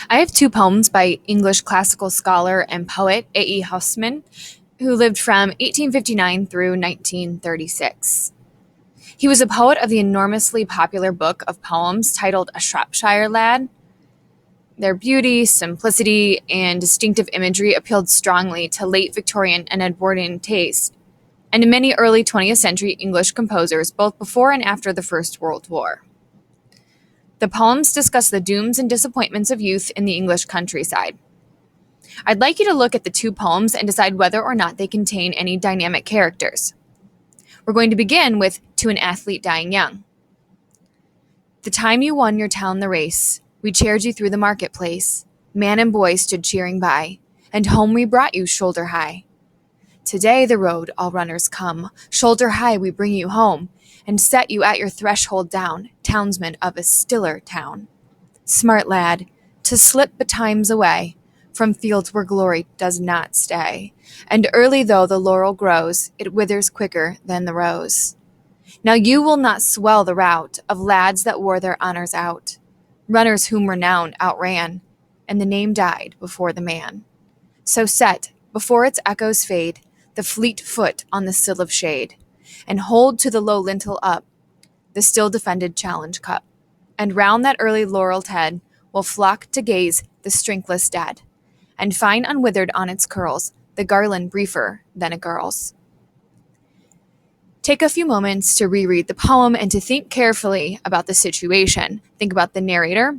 I have two poems by English classical scholar and poet A.E. Housman, who lived from 1859 through 1936. He was a poet of the enormously popular book of poems titled A Shropshire Lad. Their beauty, simplicity, and distinctive imagery appealed strongly to late Victorian and Edwardian taste, and to many early 20th century English composers both before and after the First World War. The poems discuss the dooms and disappointments of youth in the English countryside. I'd like you to look at the two poems and decide whether or not they contain any dynamic characters. We're going to begin with To an Athlete Dying Young. The time you won your town the race, we cheered you through the marketplace. Man and boy stood cheering by, and home we brought you shoulder high. Today the road all runners come, shoulder high we bring you home, and set you at your threshold down, townsman of a stiller town. Smart lad, to slip betimes away from fields where glory does not stay, and early though the laurel grows, it withers quicker than the rose. Now you will not swell the rout of lads that wore their honors out, runners whom renown outran, and the name died before the man. So set, before its echoes fade, the fleet foot on the sill of shade, and hold to the low lintel up the still defended challenge cup, and round that early laureled head will flock to gaze the strengthless dead, and find unwithered on its curls the garland briefer than a girl's. Take a few moments to reread the poem and to think carefully about the situation. Think about the narrator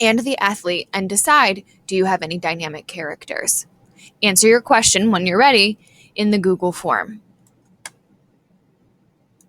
and the athlete and decide, do you have any dynamic characters? Answer your question when you're ready in the Google form.